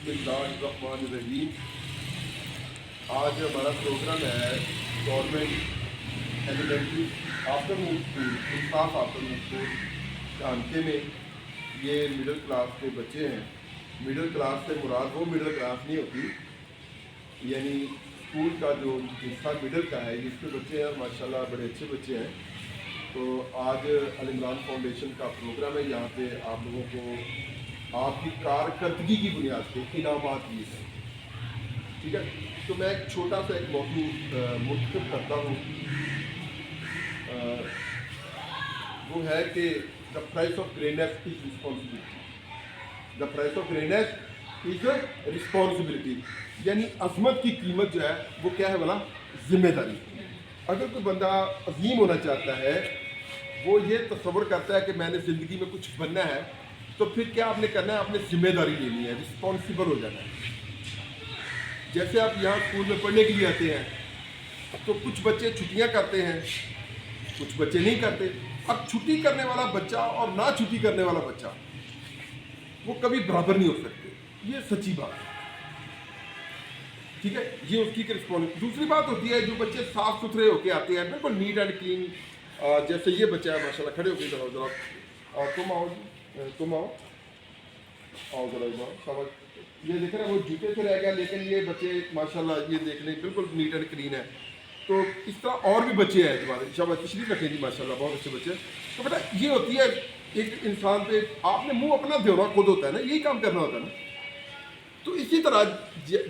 बिस्मिल्लाहिर्रहमानिर्रहीम। आज हमारा प्रोग्राम है गवर्नमेंट एलिमेंट्री आफ्टरनून स्कूल इंसाफ आफ्टरनून स्कूल जानके में। ये मिडिल क्लास के बच्चे हैं। मिडिल क्लास से मुराद वो मिडिल क्लास नहीं होती, यानी स्कूल का जो हिस्सा मिडिल का है इसके बच्चे हैं। माशाल्लाह बड़े अच्छे बच्चे हैं। तो आज अल इमरान फाउंडेशन का प्रोग्राम है। यहाँ पे आप लोगों को आपकी कारकर्दगी की बुनियाद पे इनामात दिए हैं, ठीक है। तो मैं एक छोटा सा एक मौजू मुंतखब करता हूँ। वो है कि the price of greatness is responsibility. The price of greatness is responsibility, यानी अजमत की कीमत जो है वो क्या है बोला, जिम्मेदारी। अगर कोई बंदा अजीम होना चाहता है, वो ये तस्वर करता है कि मैंने ज़िंदगी में कुछ बनना है, तो फिर क्या आपने करना है, आपने जिम्मेदारी लेनी है, रिस्पॉन्सिबल हो जाना है। जैसे आप यहाँ स्कूल में पढ़ने के लिए आते हैं तो कुछ बच्चे छुट्टियाँ करते हैं, कुछ बच्चे नहीं करते। अब छुट्टी करने वाला बच्चा और ना छुट्टी करने वाला बच्चा वो कभी बराबर नहीं हो सकते, ये सच्ची बात है, ठीक है। ये उसकी रिस्पॉन्स। दूसरी बात होती है जो बच्चे साफ सुथरे होके आते हैं, बिल्कुल नीट एंड क्लीन, जैसे ये बच्चा है माशाल्लाह, खड़े होकर जरा तुम आओ जी, तुम आओ जरा समझ। ये देख रहे हैं वो जूते से रह गया, लेकिन ये बच्चे माशाल्लाह ये देख लें बिल्कुल नीट एंड क्लीन है। तो इस तरह और भी बच्चे हैं तुम्हारे, शाबाश तशरीफ रखें जी, माशाल्लाह बहुत अच्छे बच्चे। तो बेटा ये होती है एक इंसान पे आपने मुंह अपना देना खुद होता है ना, यही काम करना होता है ना। तो इसी तरह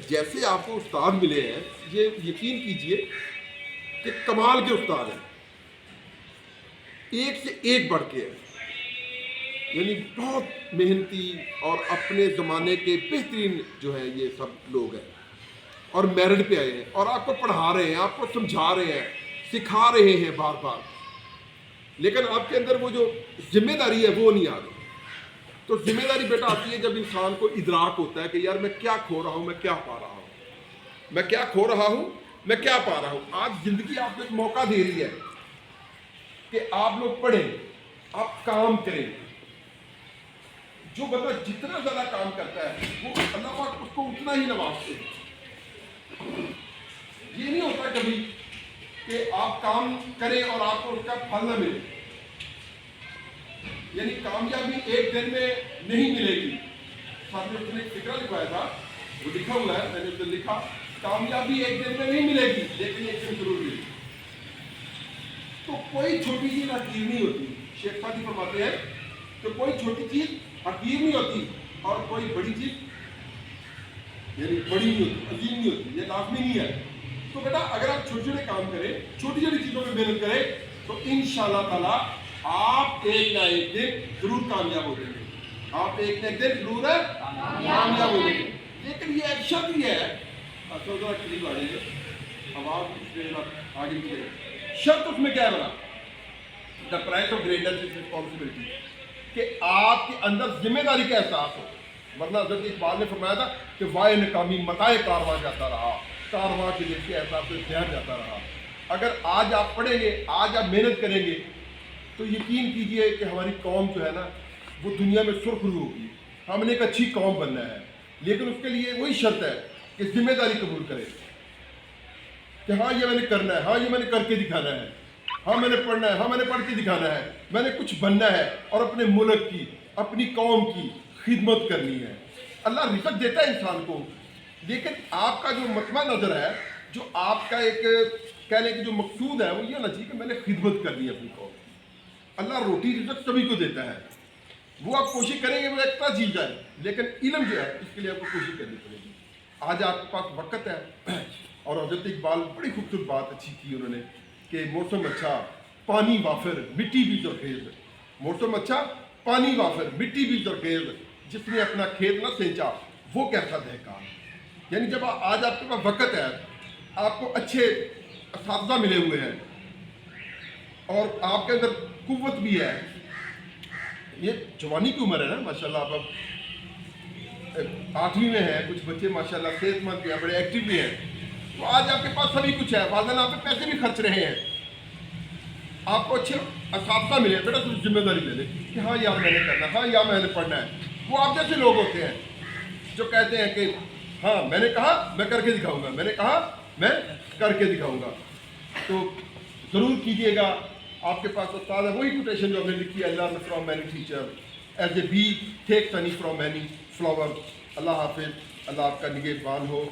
जैसे आपको उस्ताद मिले हैं, ये यकीन कीजिए कि कमाल के उस्ताद हैं, एक से एक बढ़ के है, यानी बहुत मेहनती और अपने ज़माने के बेहतरीन जो है ये सब लोग हैं और मेरिट पे आए हैं और आपको पढ़ा रहे हैं, आपको समझा रहे हैं, सिखा रहे हैं बार बार। लेकिन आपके अंदर वो जो जिम्मेदारी है वो नहीं आ रही। तो जिम्मेदारी बेटा आती है जब इंसान को इदराक होता है कि यार मैं क्या खो रहा हूँ, मैं क्या पा रहा हूँ, मैं क्या खो रहा हूँ, मैं क्या पा रहा हूँ। आज ज़िंदगी आपको एक मौका दे रही है कि आप लोग पढ़ें, आप काम करें। जो बंदा जितना ज़्यादा काम करता है वो अल्लाह पाक उसको उतना ही नवाजते हैं। ये नहीं होता कभी कि आप काम करें और आपको उसका फल न मिले, यानी कामयाबी एक दिन में नहीं मिलेगी। साथ में उसने एक फिक्र लिखवाया था, वो लिखा हुआ है, मैंने उसने लिखा कामयाबी एक दिन में नहीं मिलेगी लेकिन एक दिन जरूर मिलेगी। तो कोई छोटी चीज हकीर नहीं होती। शेख सादी फरमाते हैं तो कोई छोटी चीज हकीर नहीं होती और कोई बड़ी चीज यानी बड़ी नहीं होती, अजीम नहीं होती, ये लाजमी नहीं है। तो बेटा अगर आप छोटे छोटे काम करें, छोटी छोटी चीज़ों में मेहनत करें, तो इंशाअल्लाह ताला आप एक ना एक दिन जरूर कामयाब हो जाएंगे। आप एक ना एक दिन जरूर कामयाब हो जाएंगे। लेकिन ये एक शर्त ही है, करीब आ जाइए, आवाज आगे निकले। शर्त उसमें क्या है बना, the price of greatness is responsibility, कि आपके अंदर जिम्मेदारी का एहसास हो। वरना हज़रत इकबाल ने फरमाया था कि वाय नकामी मताए कारवां जाता रहा, कारवां के दिल के एहसास से शहर जाता रहा। अगर आज आप पढ़ेंगे, आज आप मेहनत करेंगे, तो यकीन कीजिए कि हमारी कौम जो है ना वो दुनिया में सुर्खरू होगी। हमने एक अच्छी कौम बनना है, लेकिन उसके लिए वही शर्त है कि जिम्मेदारी कबूल करें कि हाँ ये मैंने करना है, हाँ ये मैंने करके दिखाना है, हाँ मैंने पढ़ना है, हाँ मैंने पढ़ के दिखाना है, मैंने कुछ बनना है और अपने मुल्क की, अपनी कौम की खिदमत करनी है। अल्लाह रिज़्क़ देता है इंसान को, लेकिन आपका जो मतमा नज़र है, जो आपका एक कहने की जो मकसूद है वो ये होना चाहिए कि मैंने खिदमत करनी है अपनी कौम की। अल्लाह रोटी रिज़्क़ सभी को देता है, वो आप कोशिश करेंगे वो एक्स्ट्रा चीज़ है, लेकिन इल्म जो है इसके लिए आपको कोशिश करनी पड़ेगी। आज आपके पास वक़्त है। और हज़रत इकबाल बड़ी खूबसूरत बात अच्छी की उन्होंने कि मौसम अच्छा पानी वाफिर मिट्टी भी जरखेज। मौसम अच्छा पानी वाफिर मिट्टी भी जरखेज, जिसने अपना खेत न सेंचा वो कैसा दहकान। यानी जब आज आपके पास वक़्त है, आपको अच्छे असातिज़ा मिले हुए हैं और आपके अंदर कुव्वत भी है, ये जवानी की उम्र है ना माशाल्लाह। आप अब 8वीं में हैं, कुछ बच्चे माशाल्लाह सेहतमंद हैं, बड़े एक्टिव भी हैं। तो आज आपके पास सभी कुछ है, वालिदैन आप पे पैसे भी खर्च रहे हैं, आपको अच्छे असातिज़ा मिले, बेटा तुम जिम्मेदारी ले ले कि हाँ यार मैंने करना है, हाँ यार मैंने पढ़ना है। वो आप जैसे लोग होते हैं جو کہتے ہیں کہ ہاں میں نے کہا میں کر کے دکھاؤں گا، میں نے کہا میں کر کے دکھاؤں گا. تو ضرور کیجیے گا. آپ کے پاس استاد ہے وہی کوٹیشن جو ہم نے لکھی ہے learn from many teacher as a bee take tiny from many flower. اللہ حافظ. اللہ آپ کا نگہبان ہو.